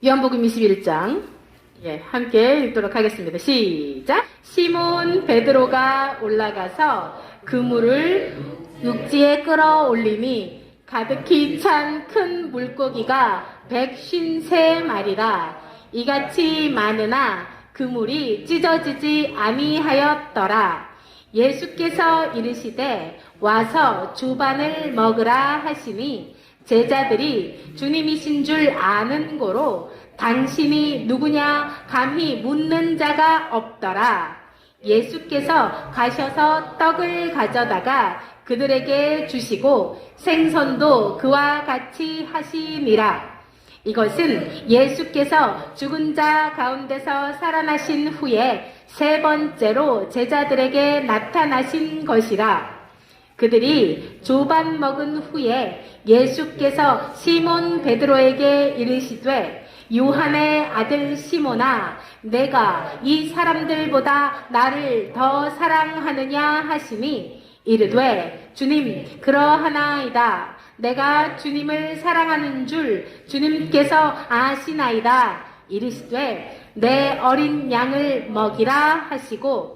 요한복음 21장 함께 읽도록 하겠습니다. 시작! 시몬 베드로가 올라가서 그물을 육지에 끌어올리니 가득히 찬 큰 물고기가 153마리라. 이같이 많으나 그물이 찢어지지 아니하였더라. 예수께서 이르시되 와서 주반을 먹으라 하시니 제자들이 주님이신 줄 아는 고로 당신이 누구냐 감히 묻는 자가 없더라. 예수께서 가셔서 떡을 가져다가 그들에게 주시고 생선도 그와 같이 하시니라. 이것은 예수께서 죽은 자 가운데서 살아나신 후에 세 번째로 제자들에게 나타나신 것이라. 그들이 조반 먹은 후에 예수께서 시몬 베드로에게 이르시되 요한의 아들 시몬아, 내가 이 사람들보다 나를 더 사랑하느냐 하시니 이르되 주님 그러하나이다. 내가 주님을 사랑하는 줄 주님께서 아시나이다. 이르시되 내 어린 양을 먹이라 하시고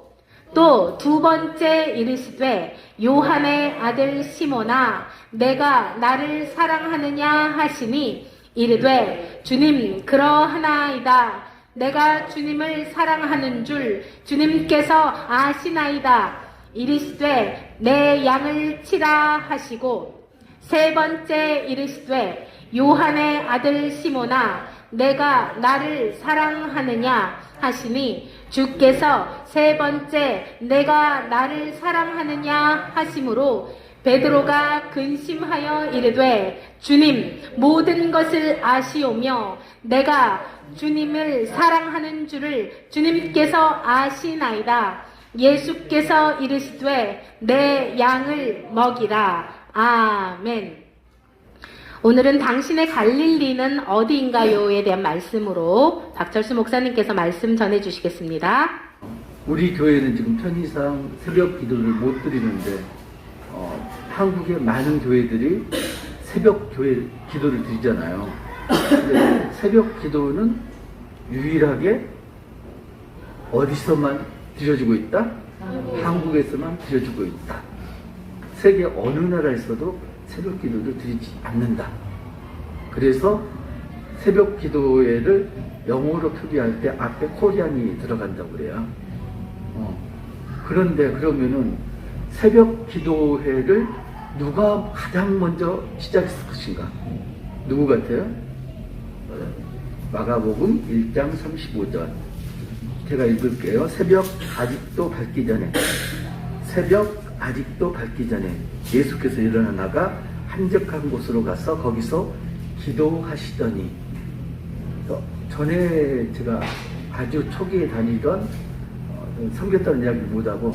또 두 번째 이르시되 요한의 아들 시몬아, 내가 나를 사랑하느냐 하시니 이르되 주님 그러하나이다. 내가 주님을 사랑하는 줄 주님께서 아시나이다. 이르시되 내 양을 치라 하시고 세 번째 이르시되 요한의 아들 시몬아, 내가 나를 사랑하느냐 하시니 주께서 세 번째 내가 나를 사랑하느냐 하심으로 베드로가 근심하여 이르되 주님 모든 것을 아시오며 내가 주님을 사랑하는 줄을 주님께서 아시나이다. 예수께서 이르시되 내 양을 먹이라. 아멘. 오늘은 당신의 갈릴리는 어디인가요에 대한 말씀으로 박철수 목사님께서 말씀 전해주시겠습니다. 우리 교회는 지금 편의상 새벽 기도를 못 드리는데 한국의 많은 교회들이 새벽 교회 기도를 드리잖아요. 근데 새벽 기도는 유일하게 어디서만 드려지고 있다? 한국에서만 드려지고 있다. 세계 어느 나라에서도 새벽 기도를 드리지 않는다. 그래서 새벽 기도회를 영어로 표기할 때 앞에 코리안이 들어간다고 그래요. 그런데 그러면은 새벽 기도회를 누가 가장 먼저 시작했을 것인가? 누구 같아요? 마가복음 1장 35절. 제가 읽을게요. 새벽 아직도 밝기 전에. 새벽 아직도 밝기 전에 예수께서 일어나 나가 한적한 곳으로 가서 거기서 기도하시더니, 전에 제가 아주 초기에 다니던 섬겼다는 이야기 못하고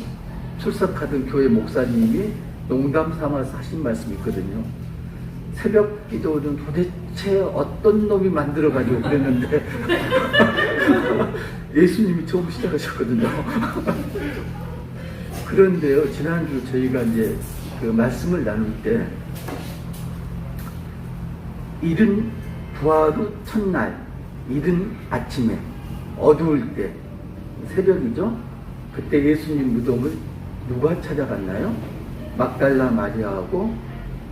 출석하던 교회 목사님이 농담 삼아서 하신 말씀이 있거든요. 새벽 기도는 도대체 어떤 놈이 만들어가지고 그랬는데 예수님이 처음 시작하셨거든요. 그런데요, 지난주 저희가 이제 그 말씀을 나눌 때, 이른 부활 후 첫날, 이른 아침에, 어두울 때, 새벽이죠? 그때 예수님 무덤을 누가 찾아갔나요? 막달라 마리아하고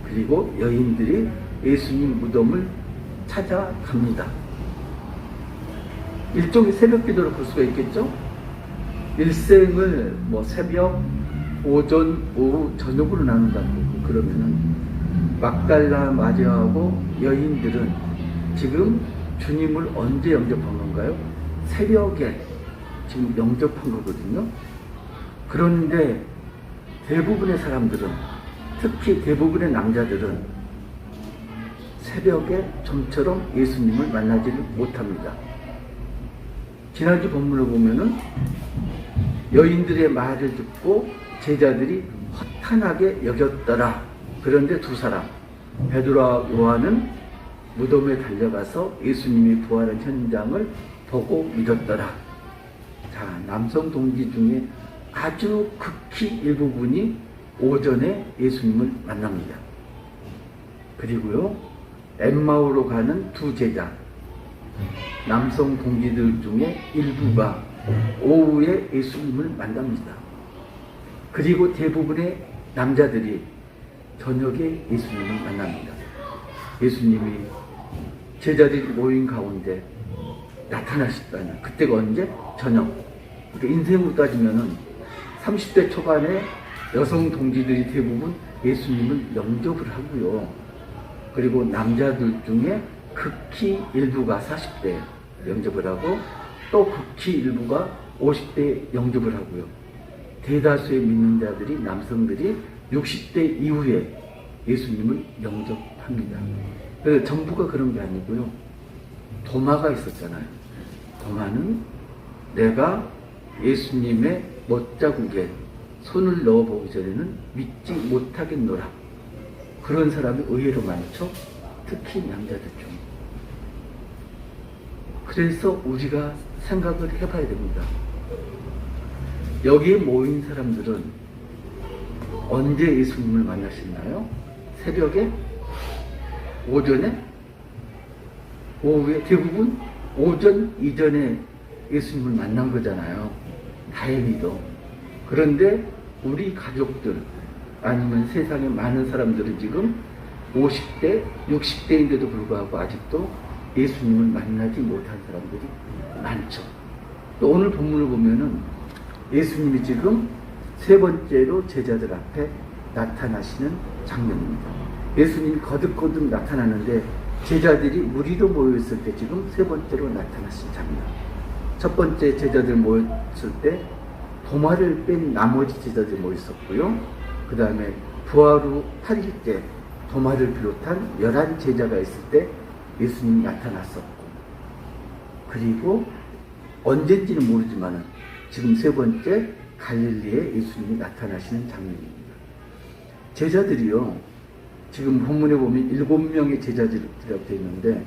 그리고 여인들이 예수님 무덤을 찾아갑니다. 일종의 새벽 기도를 볼 수가 있겠죠? 일생을 새벽, 오전, 오후, 저녁으로 나눈다고 그러면은 막달라 마리아하고 여인들은 지금 주님을 언제 영접한 건가요? 새벽에 지금 영접한 거거든요. 그런데 대부분의 사람들은, 특히 대부분의 남자들은 새벽에 좀처럼 예수님을 만나지를 못합니다. 지난주 본문을 보면은 여인들의 말을 듣고 제자들이 허탄하게 여겼더라. 그런데 두 사람, 베드로와 요한은 무덤에 달려가서 예수님이 부활한 현장을 보고 믿었더라. 자, 남성 동지 중에 아주 극히 일부분이 오전에 예수님을 만납니다. 그리고요, 엠마오로 가는 두 제자, 남성 동지들 중에 일부가 오후에 예수님을 만납니다. 그리고 대부분의 남자들이 저녁에 예수님을 만납니다. 예수님이 제자들이 모인 가운데 나타나셨다는 그때가 언제? 저녁. 그러니까 인생으로 따지면은 30대 초반에 여성 동지들이 대부분 예수님을 영접을 하고요. 그리고 남자들 중에 극히 일부가 40대 영접을 하고 또 극히 일부가 50대 영접을 하고요. 대다수의 믿는 자들이 남성들이 60대 이후에 예수님을 영접합니다. 그래서 전부가 그런 게 아니고요. 도마가 있었잖아요. 도마는 내가 예수님의 못자국에 손을 넣어보기 전에는 믿지 못하겠노라. 그런 사람이 의외로 많죠. 특히 남자들 중. 그래서 우리가 생각을 해봐야 됩니다. 여기에 모인 사람들은 언제 예수님을 만나셨나요? 새벽에? 오전에? 오후에? 대부분 오전 이전에 예수님을 만난 거잖아요. 다행히도. 그런데 우리 가족들 아니면 세상에 많은 사람들은 지금 50대, 60대인데도 불구하고 아직도 예수님을 만나지 못한 사람들이 많죠. 또 오늘 본문을 보면은 예수님이 지금 세 번째로 제자들 앞에 나타나시는 장면입니다. 예수님이 거듭거듭 나타나는데 제자들이 무리로 모여있을 때 지금 세 번째로 나타나신 장면. 첫 번째 제자들 모였을 때 도마를 뺀 나머지 제자들이 모였었고요. 그 다음에 부활 후 8일째 도마를 비롯한 11제자가 있을 때 예수님이 나타났었고, 그리고 언젠지는 모르지만 지금 세 번째 갈릴리에 예수님이 나타나시는 장면입니다. 제자들이요, 지금 본문에 보면 7명의 제자들이라고 되어 있는데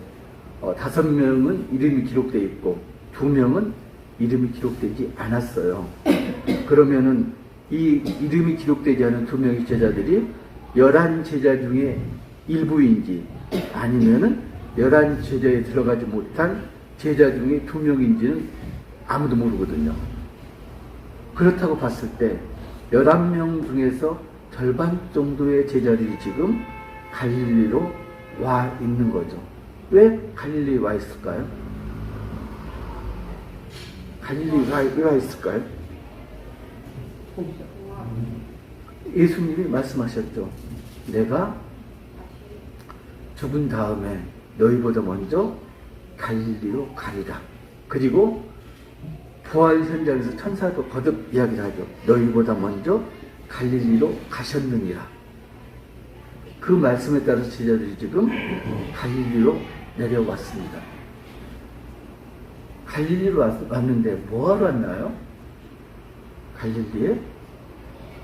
5명은 이름이 기록되어 있고 2명은 이름이 기록되지 않았어요. 그러면은 이 이름이 기록되지 않은 2명의 제자들이 11제자 중에 일부인지 아니면은 11제자에 들어가지 못한 제자 중에 2명인지는 아무도 모르거든요. 그렇다고 봤을 때 11명 중에서 절반 정도의 제자들이 지금 갈릴리로 와 있는 거죠. 왜 갈릴리에 와 있을까요? 갈릴리에 왜 와 있을까요? 예수님이 말씀하셨죠. 내가 죽은 다음에 너희보다 먼저 갈릴리로 가리라. 그리고 부활 현장에서 천사도 거듭 이야기를 하죠. 너희보다 먼저 갈릴리로 가셨느니라. 그 말씀에 따라서 제자들이 지금 갈릴리로 내려왔습니다. 갈릴리로 왔는데 뭐하러 왔나요? 갈릴리에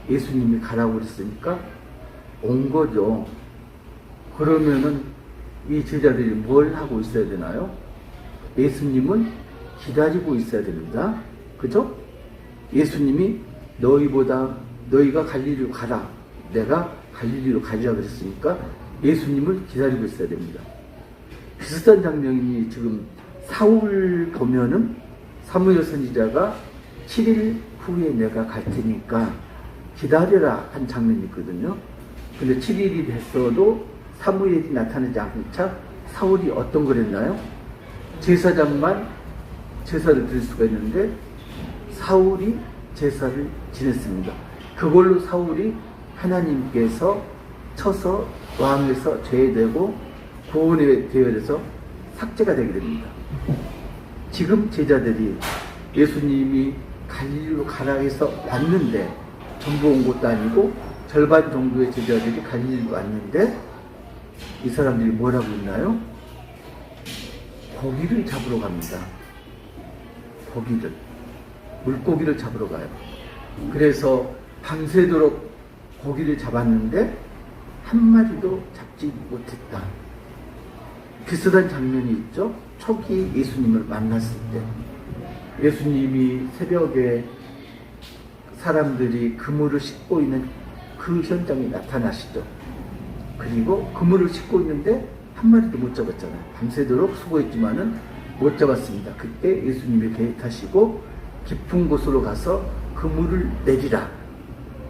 예수님이 가라고 그랬으니까 온 거죠. 그러면은 이 제자들이 뭘 하고 있어야 되나요? 예수님은 기다리고 있어야 됩니다. 그죠? 예수님이 너희가 갈릴리로 가라. 내가 갈릴리로 가리라 그랬으니까 예수님을 기다리고 있어야 됩니다. 비슷한 장면이 지금 사울 보면은 사무엘 선지자가 7일 후에 내가 갈 테니까 기다려라 한 장면이 있거든요. 근데 7일이 됐어도 사무엘이 나타나지 않자 사울이 어떤 걸 했나요? 제사장만 제사를 드릴 수가 있는데 사울이 제사를 지냈습니다. 그걸로 사울이 하나님께서 쳐서 왕에서 제외되고 구원의 대열에서 삭제가 되게 됩니다. 지금 제자들이 예수님이 갈릴리로 가라 해서 왔는데 전부 온 것도 아니고 절반 정도의 제자들이 갈릴리로 왔는데 이 사람들이 뭘 하고 있나요? 고기를 잡으러 갑니다. 고기를, 물고기를 잡으러 가요. 그래서 밤새도록 고기를 잡았는데 한 마리도 잡지 못했다. 비슷한 장면이 있죠. 초기 예수님을 만났을 때 예수님이 새벽에 사람들이 그물을 씻고 있는 그 현장에 나타나시죠. 그리고 그물을 씻고 있는데 한 마리도 못 잡았잖아요. 밤새도록 수고했지만은 못 잡았습니다. 그때 예수님이 배에 타시고 깊은 곳으로 가서 그물을 내리라.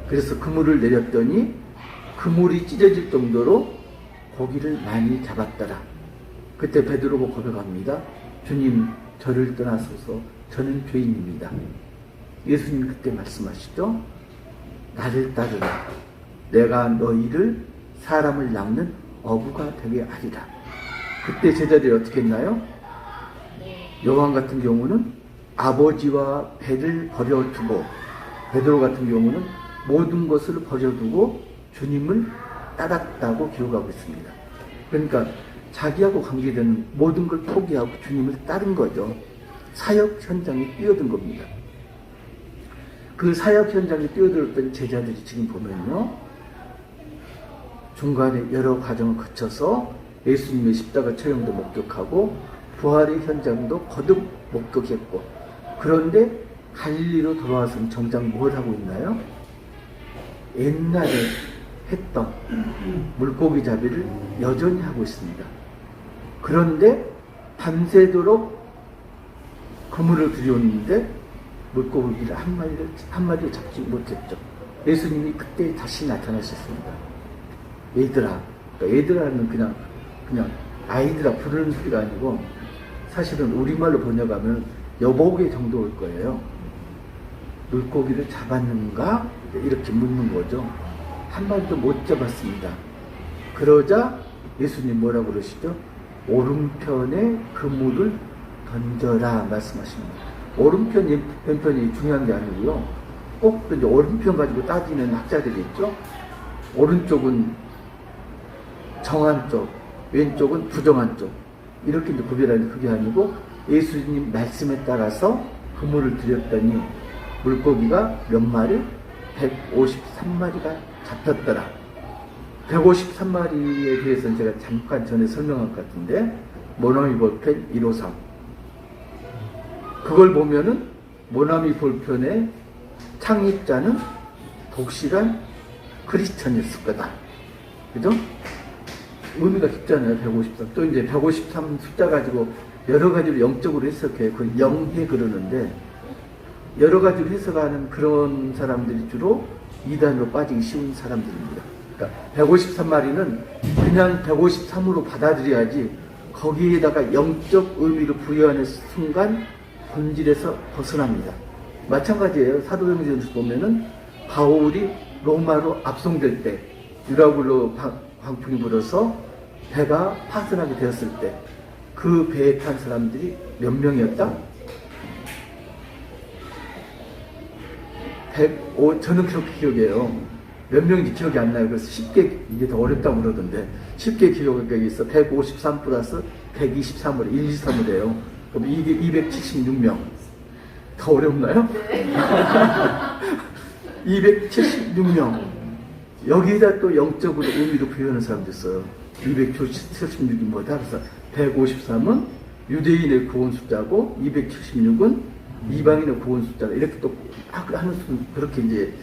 그래서 그물을 내렸더니 그물이 찢어질 정도로 고기를 많이 잡았더라. 그때 베드로가 고백합니다. 주님, 저를 떠나소서. 저는 죄인입니다. 예수님 그때 말씀하시죠. 나를 따르라. 내가 너희를 사람을 낚는 어부가 되게 하리라. 그때 제자들이 어떻게 했나요? 요한 같은 경우는 아버지와 배를 버려두고, 베드로 같은 경우는 모든 것을 버려두고 주님을 따랐다고 기록하고 있습니다. 그러니까 자기하고 관계되는 모든 걸 포기하고 주님을 따른 거죠. 사역 현장에 뛰어든 겁니다. 그 사역 현장에 뛰어들었던 제자들이 지금 보면요, 중간에 여러 과정을 거쳐서 예수님의 십자가 처형도 목격하고 부활의 현장도 거듭 목격했고, 그런데 갈릴리로 돌아와서는 정작 뭘 하고 있나요? 옛날에 했던 물고기 잡이를 여전히 하고 있습니다. 그런데 밤새도록 그물을 들여오는데 물고기를 한 마리를 잡지 못했죠. 예수님이 그때 다시 나타나셨습니다. 얘들아, 그러니까 얘들아는 그냥 아이들아 부르는 소리가 아니고 사실은 우리말로 번역하면 여보게 정도일 거예요. 물고기를 잡았는가? 이렇게 묻는 거죠. 한 마리도 못 잡았습니다. 그러자 예수님 뭐라고 그러시죠? 오른편에 그물을 던져라 말씀하십니다. 오른편, 왼편이 중요한 게 아니고요. 꼭 이제 오른편 가지고 따지는 학자들이 있죠. 오른쪽은 정한 쪽, 왼쪽은 부정한 쪽. 이렇게 이제 구별하는 그게 아니고 예수님 말씀에 따라서 그물을 들였더니 물고기가 몇 마리? 153마리가 잡혔더라. 153마리에 대해서는 제가 잠깐 전에 설명한 것 같은데, 모나미 볼펜 153. 그걸 보면은 모나미 볼펜의 창립자는 독실한 크리스천이었을 거다. 그죠? 의미가 깊잖아요. 153. 또 이제 153 숫자 가지고 여러 가지로 영적으로 해석해요. 그걸 영해 그러는데, 여러 가지로 해석하는 그런 사람들이 주로 이단으로 빠지기 쉬운 사람들입니다. 그러니까 153마리는 그냥 153으로 받아들여야지 거기에다가 영적 의미를 부여하는 순간 본질에서 벗어납니다. 마찬가지예요. 사도행전에서 보면은 바울이 로마로 압송될 때 유라굴로 광풍이 불어서 배가 파손하게 되었을 때 그 배에 탄 사람들이 몇 명이었다? 105, 저는 그렇게 기억해요. 몇 명인지 기억이 안 나요. 그래서 쉽게, 이게 더 어렵다고 그러던데, 쉽게 기억하기 위해서 153 플러스 123을, 1, 2, 3을 해요. 그럼 이게 276명. 더 어렵나요? 276명. 여기다 또 영적으로 의미로 부여하는 사람도 있어요. 276이 뭐다? 그래서 153은 유대인의 구원 숫자고, 276은 이방인의 구원 숫자다. 이렇게 또 하는 그렇게 이제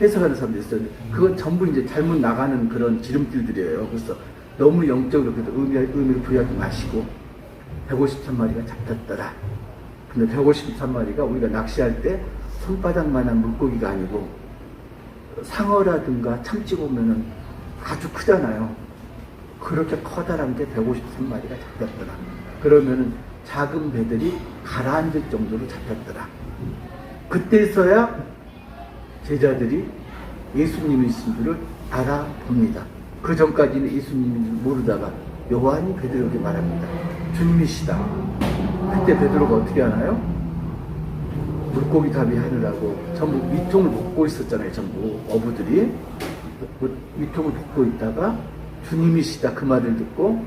해석하는 사람들이 있어요. 그건 전부 이제 잘못 나가는 그런 지름길들이에요. 그래서 너무 영적으로 의미를 부여하지 마시고 153마리가 잡혔더라. 근데 153마리가 우리가 낚시할 때 손바닥만한 물고기가 아니고 상어라든가 참치 보면은 아주 크잖아요. 그렇게 커다란 게 153마리가 잡혔더라. 그러면은 작은 배들이 가라앉을 정도로 잡혔더라. 그때서야 제자들이 예수님이신 줄을 알아봅니다. 그 전까지는 예수님인 줄 모르다가 요한이 베드로에게 말합니다. 주님이시다. 그때 베드로가 어떻게 하나요? 물고기 잡이 하느라고 전부 위통을 벗고 있었잖아요. 전부 어부들이 위통을 벗고 있다가 주님이시다 그 말을 듣고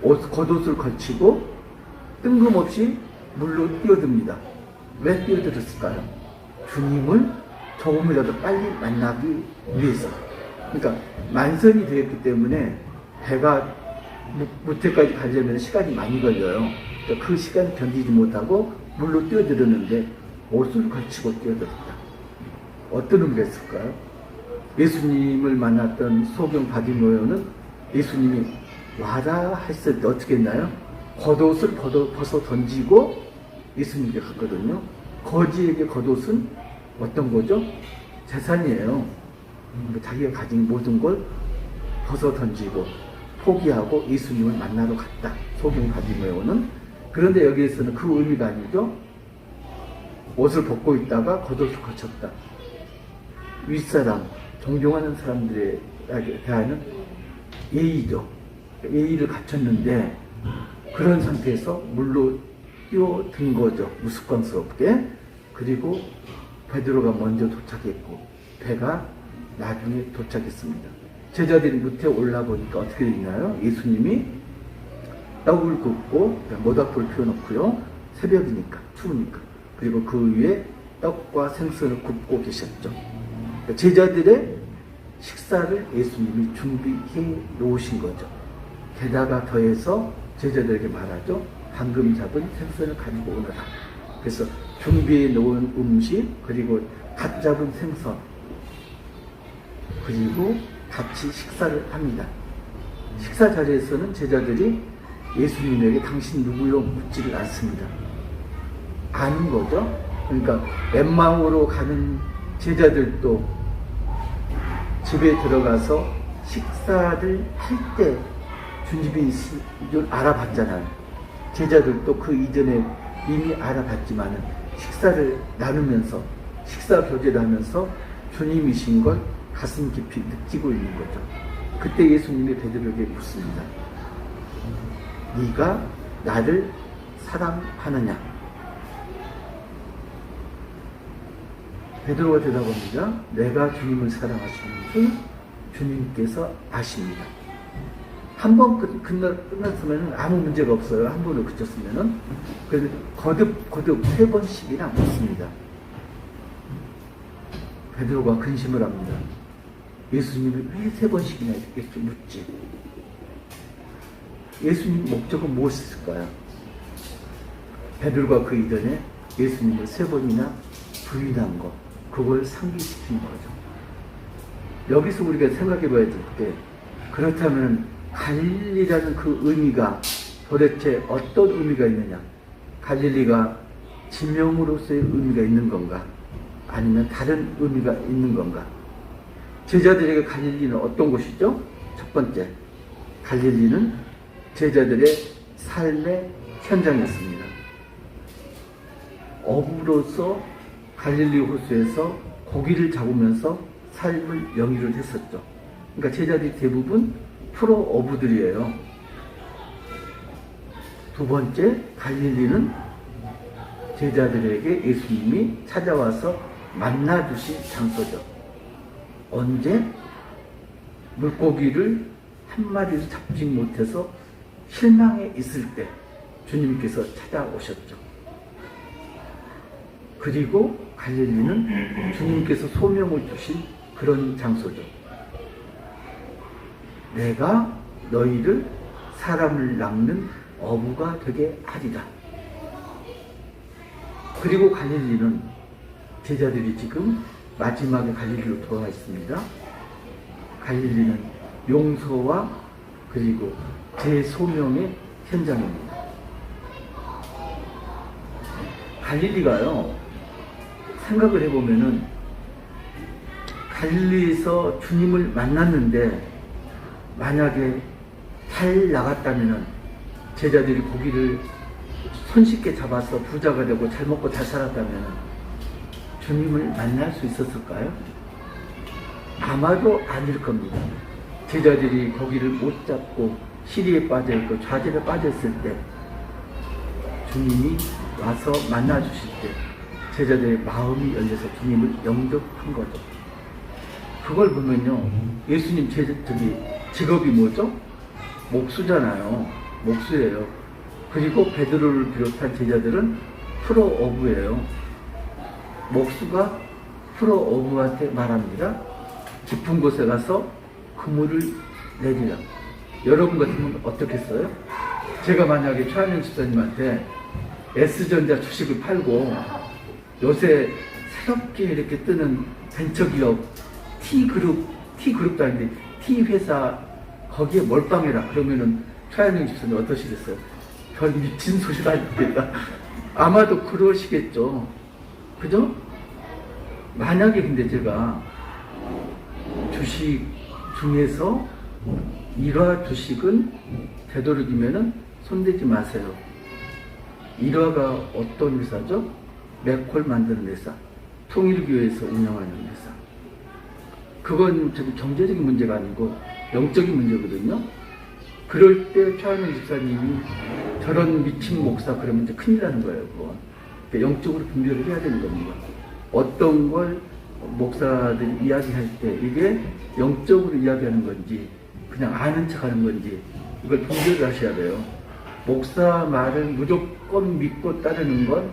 겉옷을 걸치고 뜬금없이 물로 뛰어듭니다. 왜 뛰어들었을까요? 주님을 조금이라도 빨리 만나기 위해서. 그러니까 만선이 되었기 때문에 배가 무태까지 가려면 시간이 많이 걸려요. 그러니까 그 시간을 견디지 못하고 물로 뛰어들었는데 옷을 걸치고 뛰어들었다. 어떤 의미가 있을까요? 예수님을 만났던 소경 바디모요는 예수님이 와라 했을 때 어떻게 했나요? 겉옷을 벗어 던지고 예수님께 갔거든요. 거지에게 겉옷은 어떤 거죠? 재산이에요. 자기가 가진 모든 걸 벗어 던지고 포기하고 예수님을 만나러 갔다. 소경 바디메오는. 그런데 여기에서는 그 의미가 아니죠. 옷을 벗고 있다가 겉옷을 거쳤다. 윗사람, 존경하는 사람들에 대하는 예의죠. 예의를 갖췄는데 그런 상태에서 물로 뛰어든 거죠. 우스꽝스럽게. 그리고 베드로가 먼저 도착했고 배가 나중에 도착했습니다. 제자들이 밑에 올라보니까 어떻게 되나요? 예수님이 떡을 굽고 모닥불을 피워놓고요. 새벽이니까 추우니까. 그리고 그 위에 떡과 생선을 굽고 계셨죠. 제자들의 식사를 예수님이 준비해 놓으신 거죠. 게다가 더해서 제자들에게 말하죠. 방금 잡은 생선을 가지고 오너라. 그래서 준비해 놓은 음식, 그리고 갓 잡은 생선, 그리고 같이 식사를 합니다. 식사 자리에서는 제자들이 예수님에게 당신 누구요? 묻지를 않습니다. 아는 거죠. 그러니까 엠마오로 가는 제자들도 집에 들어가서 식사를 할 때 주님이 있을 줄 알아봤잖아요. 제자들도 그 이전에 이미 알아봤지만은 식사를 나누면서 식사 교제를 하면서 주님이신 걸 가슴 깊이 느끼고 있는 거죠. 그때 예수님이 베드로에게 묻습니다. 네가 나를 사랑하느냐? 베드로가 대답합니다. 내가 주님을 사랑하시는지 주님께서 아십니다. 한 번 끝났으면 아무 문제가 없어요. 한 번을 그쳤으면은. 그래서 거듭 3번씩이나 묻습니다. 베드로가 근심을 합니다. 예수님이 왜 3번씩이나 이렇게 묻지? 예수님 목적은 무엇일까요? 베드로가 그 이전에 예수님을 3번이나 부인한 것, 그걸 상기시킨 거죠. 여기서 우리가 생각해 봐야 될 때, 그렇다면 갈릴리라는 그 의미가 도대체 어떤 의미가 있느냐? 갈릴리가 지명으로서의 의미가 있는 건가? 아니면 다른 의미가 있는 건가? 제자들에게 갈릴리는 어떤 곳이죠? 첫 번째, 갈릴리는 제자들의 삶의 현장이었습니다. 어부로서 갈릴리 호수에서 고기를 잡으면서 삶을 영위를 했었죠. 그러니까 제자들이 대부분 프로 어부들이에요. 두 번째, 갈릴리는 제자들에게 예수님이 찾아와서 만나주신 장소죠. 언제? 물고기를 한 마리도 잡지 못해서 실망해 있을 때 주님께서 찾아오셨죠. 그리고 갈릴리는 주님께서 소명을 주신 그런 장소죠. 내가 너희를 사람을 낚는 어부가 되게 하리라. 그리고 갈릴리는 제자들이 지금 마지막에 갈릴리로 돌아와 있습니다. 갈릴리는 용서와 그리고 재소명의 현장입니다. 갈릴리가요, 생각을 해보면은 갈릴리에서 주님을 만났는데 만약에 잘 나갔다면은 제자들이 고기를 손쉽게 잡아서 부자가 되고 잘 먹고 잘 살았다면은 주님을 만날 수 있었을까요? 아마도 아닐 겁니다. 제자들이 고기를 못 잡고 시리에 빠져있고 좌절에 빠졌을 때 주님이 와서 만나주실 때 제자들의 마음이 열려서 주님을 영접한 거죠. 그걸 보면요, 예수님 직업이 뭐죠? 목수잖아요. 목수예요. 그리고 베드로를 비롯한 제자들은 프로 어부예요. 목수가 프로 어부한테 말합니다. 깊은 곳에 가서 그물을 내리라. 여러분 같으면 어떻겠어요? 제가 만약에 최한영 집사님한테 S전자 주식을 팔고 요새 새롭게 이렇게 뜨는 벤처기업 T그룹도 아닌데 T회사 거기에 몰빵해라. 그러면은 최한영 집사님 어떠시겠어요? 별 미친 소리가 아니겠다. 아마도 그러시겠죠. 그죠? 만약에 근데 제가 주식 중에서 일화 주식은 되도록이면은 손대지 마세요. 일화가 어떤 회사죠? 맥콜 만드는 회사, 통일교회에서 운영하는 회사. 그건 저기 경제적인 문제가 아니고 영적인 문제거든요. 그럴 때 최한영 집사님이 저런 미친 목사 그러면 이제 큰일 나는 거예요. 그건. 그러니까 영적으로 분별을 해야 되는 겁니다. 어떤 걸 목사들이 이야기할 때 이게 영적으로 이야기하는 건지 그냥 아는 척 하는 건지 이걸 분별을 하셔야 돼요. 목사 말을 무조건 믿고 따르는 건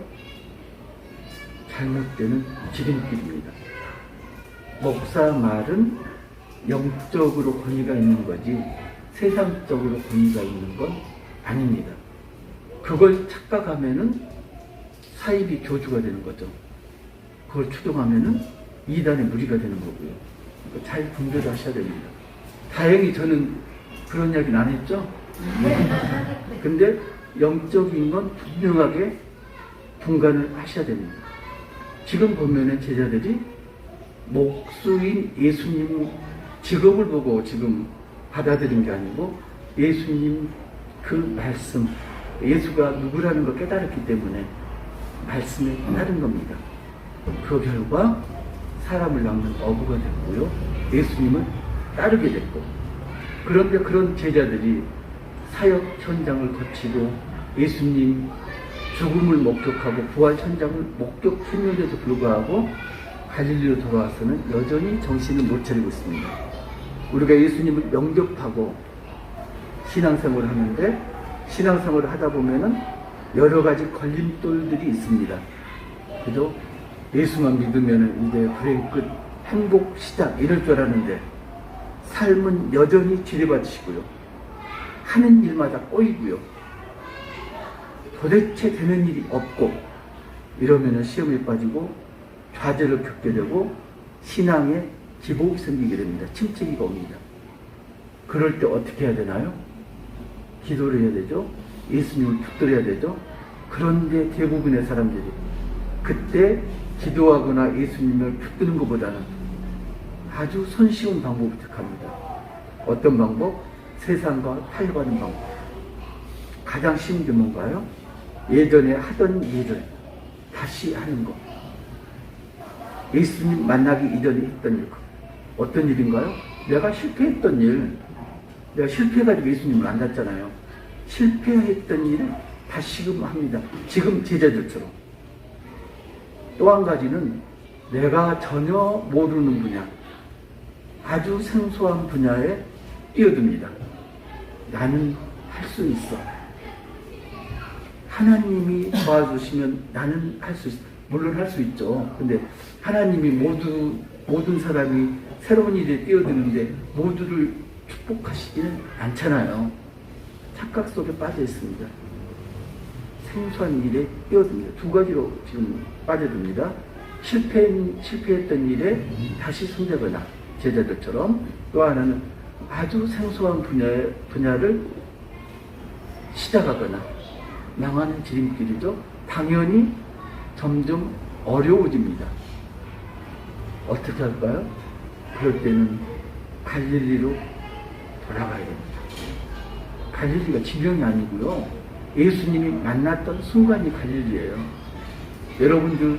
잘못되는 지름길입니다. 목사 말은 영적으로 권위가 있는 거지 세상적으로 권위가 있는 건 아닙니다. 그걸 착각하면은 사이비 교주가 되는 거죠. 그걸 추동하면은 이단의 무리가 되는 거고요. 잘 분별을 하셔야 됩니다. 다행히 저는 그런 이야기는 안 했죠. 근데 영적인 건 분명하게 분간을 하셔야 됩니다. 지금 보면은 제자들이 목수인 예수님 직업을 보고 지금 받아들인 게 아니고 예수님 그 말씀, 예수가 누구라는 걸 깨달았기 때문에 말씀에 따른 겁니다. 그 결과 사람을 낳는 어부가 됐고요. 예수님을 따르게 됐고. 그런데 그런 제자들이 사역 현장을 거치고 예수님 죽음을 목격하고 부활 현장을 목격했는데도 불구하고 갈릴리로 돌아와서는 여전히 정신을 못 차리고 있습니다. 우리가 예수님을 영접하고 신앙생활을 하는데 신앙생활을 하다 보면은 여러 가지 걸림돌들이 있습니다. 그죠? 예수만 믿으면은 이제 불행 끝, 행복 시작 이럴 줄 알았는데 삶은 여전히 지뢰받으시고요. 하는 일마다 꼬이고요. 도대체 되는 일이 없고 이러면은 시험에 빠지고 좌절을 겪게 되고 신앙에 기복이 생기게 됩니다. 침체기가 옵니다. 그럴 때 어떻게 해야 되나요? 기도를 해야 되죠. 예수님을 붙들어야 되죠. 그런데 대부분의 사람들이 그때 기도하거나 예수님을 붙드는 것보다는 아주 손쉬운 방법을 택합니다. 어떤 방법? 세상과 타협하는 방법. 가장 쉬운 게 뭔가요? 예전에 하던 일을 다시 하는 것. 예수님 만나기 이전에 했던 일. 어떤 일인가요? 내가 실패했던 일. 내가 실패해가지고 예수님을 만났잖아요. 실패했던 일을 다시금 합니다. 지금 제자들처럼. 또 한 가지는 내가 전혀 모르는 분야, 아주 생소한 분야에 뛰어듭니다. 나는 할 수 있어. 하나님이 도와주시면 나는 할 수 있어. 물론 할 수 있죠. 근데 하나님이 모든 사람이 새로운 일에 뛰어드는데 모두를 축복하시지는 않잖아요. 착각 속에 빠져 있습니다. 생소한 일에 뛰어듭니다. 두 가지로 지금 빠져듭니다. 실패했던 일에 다시 손대거나 제자들처럼, 또 하나는 아주 생소한 분야를 시작하거나 망하는 지름길이죠. 당연히 점점 어려워집니다. 어떻게 할까요? 그럴 때는 갈릴리로 돌아가야 됩니다. 갈릴리가 지명이 아니고요. 예수님이 만났던 순간이 갈릴리예요. 여러분들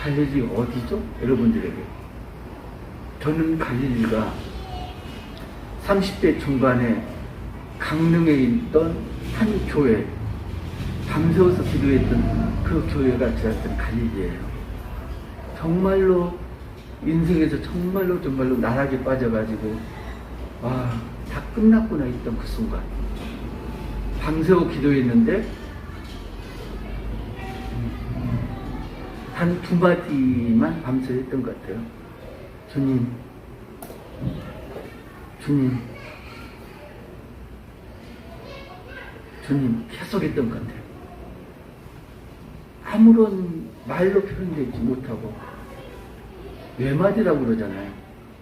갈릴리 어디죠? 여러분들에게. 저는 갈릴리가 30대 중반에 강릉에 있던 한 교회, 밤새워서 기도했던 그 교회가 저한테는 갈릴리예요. 정말로 인생에서 정말로 나락에 빠져가지고 와, 다 끝났구나 했던 그 순간 밤새워 기도했는데 단 2마디만 밤새 했던 것 같아요. 주님 계속 했던 것 같아요. 아무런 말로 표현되지 못하고 외마디라고 그러잖아요.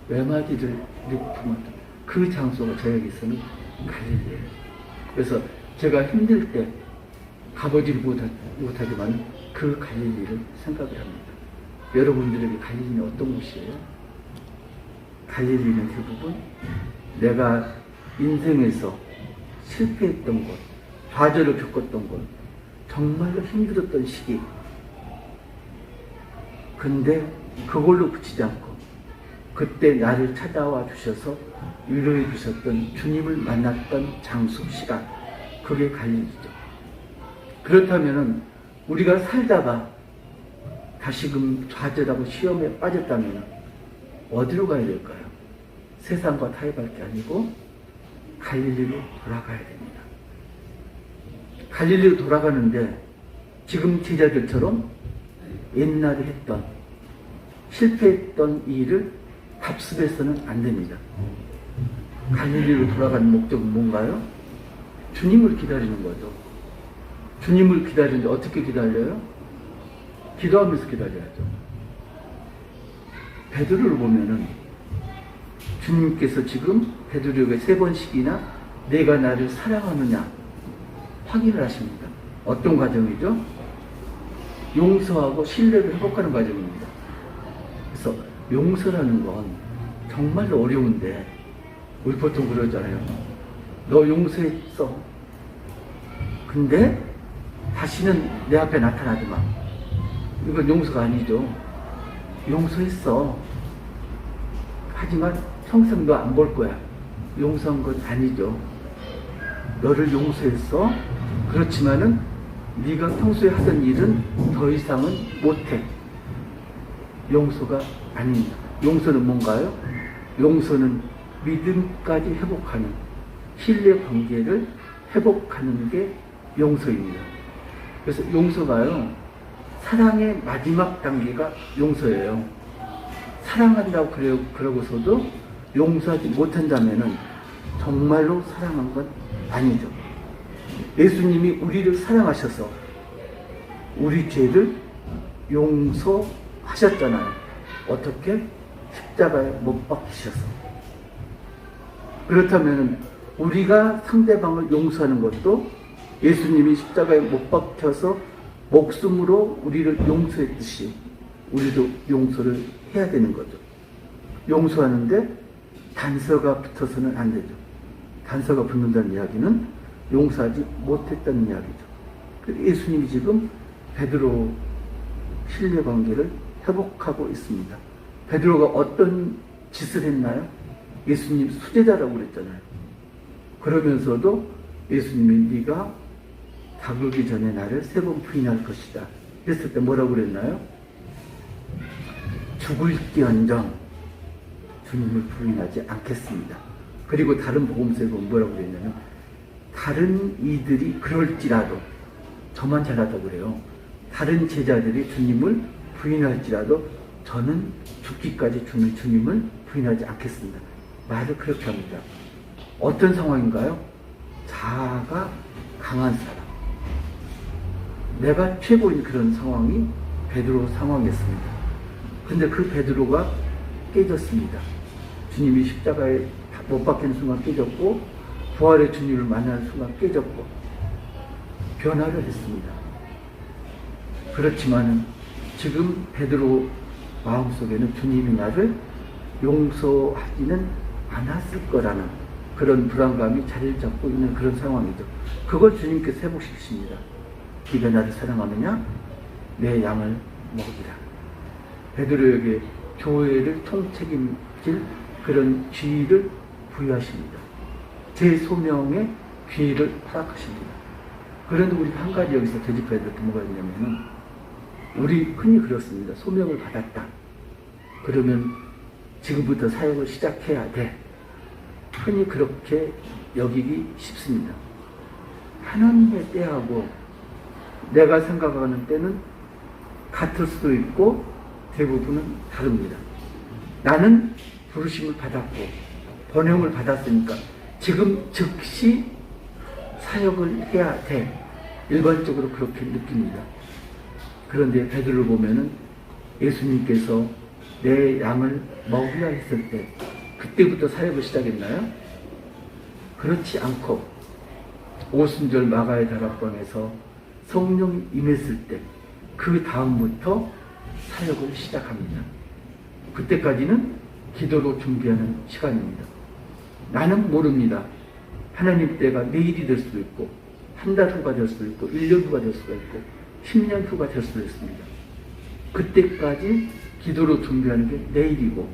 외마디를 내 품었던 그 장소가 저에게서는 갈릴리예요. 그래서 제가 힘들 때 가보지를 못하지만 그 갈릴리를 생각을 합니다. 여러분들에게 갈릴리는 어떤 곳이에요? 갈릴리는 대부분 내가 인생에서 실패했던 것, 좌절을 겪었던 것, 정말로 힘들었던 시기. 근데 그걸로 그치지 않고 그때 나를 찾아와 주셔서 위로해 주셨던 주님을 만났던 장소, 시간, 그게 갈릴리죠. 그렇다면 우리가 살다가 다시금 좌절하고 시험에 빠졌다면 어디로 가야 될까요? 세상과 타협할 게 아니고 갈릴리로 돌아가야 됩니다. 갈릴리로 돌아가는데 지금 제자들처럼 옛날에 했던 실패했던 일을 답습해서는 안 됩니다. 갈릴리로 돌아가는 목적은 뭔가요? 주님을 기다리는 거죠. 주님을 기다리는데 어떻게 기다려요? 기도하면서 기다려야죠. 베드로를 보면은 주님께서 지금 베드로에게 3번씩이나 내가 나를 사랑하느냐 확인을 하십니다. 어떤 과정이죠? 용서하고 신뢰를 회복하는 과정입니다. 그래서 용서라는 건 정말로 어려운데 우리 보통 그러잖아요. 너 용서했어. 근데 다시는 내 앞에 나타나지 마. 이건 용서가 아니죠. 용서했어. 하지만 평생 너 안 볼 거야. 용서한 건 아니죠. 너를 용서했어. 그렇지만은 네가 평소에 하던 일은 더 이상은 못해. 용서가 아닙니다. 용서는 뭔가요? 용서는 믿음까지 회복하는, 신뢰 관계를 회복하는 게 용서입니다. 그래서 용서가요, 사랑의 마지막 단계가 용서예요. 사랑한다고 그러고서도 용서하지 못한다면은 정말로 사랑한 건 아니죠. 예수님이 우리를 사랑하셔서 우리 죄를 용서하셨잖아요. 어떻게? 십자가에 못 박히셔서. 그렇다면 우리가 상대방을 용서하는 것도 예수님이 십자가에 못 박혀서 목숨으로 우리를 용서했듯이 우리도 용서를 해야 되는 거죠. 용서하는데 단서가 붙어서는 안 되죠. 단서가 붙는다는 이야기는 용서하지 못했다는 이야기죠. 예수님이 지금 베드로 신뢰관계를 회복하고 있습니다. 베드로가 어떤 짓을 했나요? 예수님 수제자라고 그랬잖아요. 그러면서도 예수님이 네가 다그기 전에 나를 3번 부인할 것이다 했을 때 뭐라고 그랬나요? 죽을지언정 주님을 부인하지 않겠습니다. 그리고 다른 복음서에 보면 뭐라고 그랬냐면 다른 이들이 그럴지라도, 저만 잘하다고 그래요. 다른 제자들이 주님을 부인할지라도 저는 죽기까지 주는 주님을 부인하지 않겠습니다. 말을 그렇게 합니다. 어떤 상황인가요? 자아가 강한 사람. 내가 최고인 그런 상황이 베드로 상황이었습니다. 근데 그 베드로가 깨졌습니다. 주님이 십자가에 못 박히는 순간 깨졌고, 부활의 주님을 만나는 순간 깨졌고, 변화를 했습니다. 그렇지만은 지금 베드로 마음속에는 주님이 나를 용서하지는 않았을 거라는 그런 불안감이 자리를 잡고 있는 그런 상황이죠. 그걸 주님께서 회복시키십니다. 네가 나를 사랑하느냐? 내 양을 먹이라. 베드로에게 교회를 통책임질 그런 지위를 부여하십니다. 제 소명의 기회를 허락하십니다. 그런데 우리 한 가지 여기서 되짚어야 될 게 뭐가 있냐면은, 우리 흔히 그렇습니다. 소명을 받았다. 그러면 지금부터 사역을 시작해야 돼. 흔히 그렇게 여기기 쉽습니다. 하나님의 때하고 내가 생각하는 때는 같을 수도 있고 대부분은 다릅니다. 나는 부르심을 받았고 번영을 받았으니까 지금 즉시 사역을 해야 돼. 일반적으로 그렇게 느낍니다. 그런데 베드로를 보면은 예수님께서 내 양을 먹이라 했을 때 그때부터 사역을 시작했나요? 그렇지 않고 오순절 마가의 다락방에서 성령이 임했을 때 그 다음부터 사역을 시작합니다. 그때까지는 기도로 준비하는 시간입니다. 나는 모릅니다. 하나님 때가 내일이 될 수도 있고 한 달 후가 될 수도 있고 1년 후가 될 수도 있고 10년 후가 될 수도 있습니다. 그때까지 기도로 준비하는 게 내일이고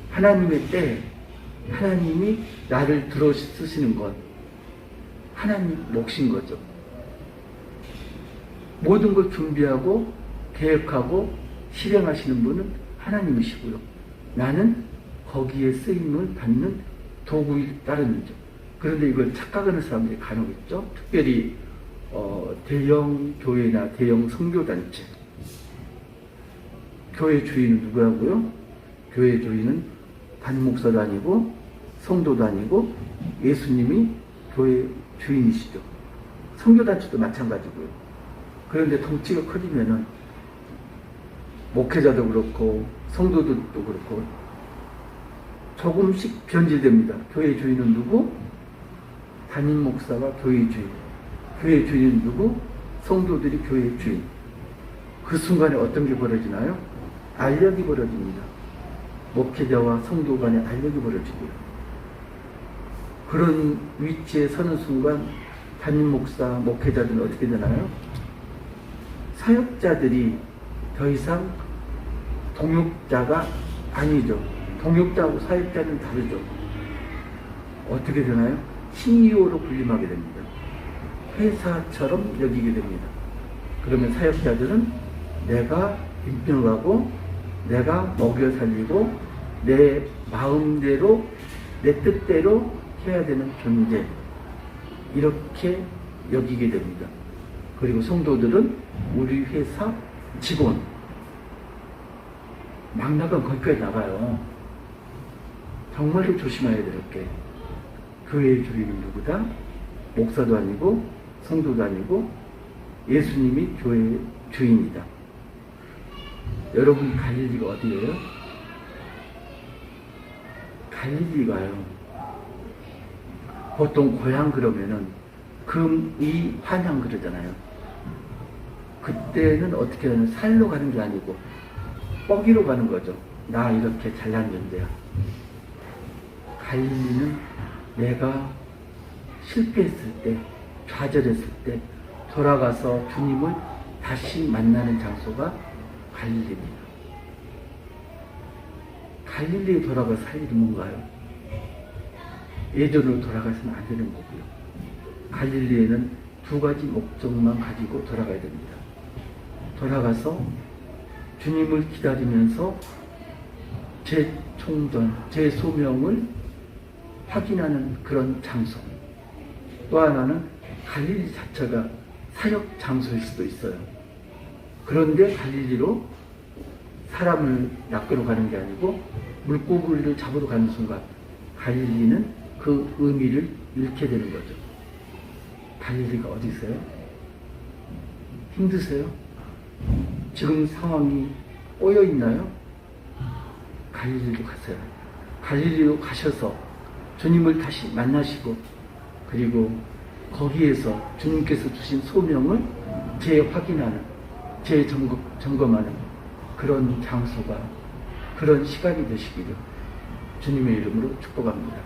하나님의 때 하나님이 나를 들어 쓰시는 건 하나님 몫인 거죠. 모든 걸 준비하고 계획하고 실행하시는 분은 하나님이시고요. 나는 거기에 쓰임을 받는 도구일 따름이죠. 그런데 이걸 착각하는 사람들이 간혹 있죠. 특별히 대형 교회나 대형 선교단체 교회 주인은 누구라고요? 교회 주인은 담임 목사도 아니고 성도도 아니고 예수님이 교회 주인이시죠. 선교단체도 마찬가지고요. 그런데 덩치가 커지면은 목회자도 그렇고 성도들도 그렇고 조금씩 변질됩니다. 교회 주인은 누구? 담임 목사가 교회 주인. 교회 주인은 누구? 성도들이 교회 주인. 그 순간에 어떤 게 벌어지나요? 알력이 벌어집니다. 목회자와 성도 간에 알력이 벌어지고요. 그런 위치에 서는 순간 담임 목사, 목회자들은 어떻게 되나요? 사역자들이 더 이상 동역자가 아니죠. 동역자하고 사역자는 다르죠. 어떻게 되나요? CEO로 군림하게 됩니다. 회사처럼 여기게 됩니다. 그러면 사역자들은 내가 임명하고 내가 먹여 살리고 내 마음대로 내 뜻대로 해야 되는 존재 이렇게 여기게 됩니다. 그리고 성도들은 우리 회사 직원 막 나가면 거기까지 나가요. 정말로 조심해야 될 게 교회의 주인은 누구다? 목사도 아니고 성도도 아니고 예수님이 교회의 주인이다. 여러분 갈릴리가 어디예요? 갈릴리가요. 보통 고향 그러면은 금이 환향 그러잖아요. 그때는 어떻게 하면 살로 가는 게 아니고 뻐기로 가는 거죠. 나 이렇게 잘난 존재야. 갈릴리는 내가 실패했을 때, 좌절했을 때 돌아가서 주님을 다시 만나는 장소가 갈릴리입니다. 갈릴리에 돌아가서 할 일이 뭔가요? 예전으로 돌아가서는 안 되는 거고요. 갈릴리에는 두 가지 목적만 가지고 돌아가야 됩니다. 돌아가서 주님을 기다리면서 제 총전, 제 소명을 확인하는 그런 장소. 또 하나는 갈릴리 자체가 사역 장소일 수도 있어요. 그런데 갈릴리로 사람을 낚으러 가는 게 아니고 물고기를 잡으러 가는 순간 갈릴리는 그 의미를 잃게 되는 거죠. 갈릴리가 어디 있어요? 힘드세요? 지금 상황이 꼬여 있나요? 갈릴리로 가세요. 갈릴리로 가셔서 주님을 다시 만나시고 그리고 거기에서 주님께서 주신 소명을 재확인하는, 재점검하는 그런 장소가, 그런 시간이 되시기를 주님의 이름으로 축복합니다.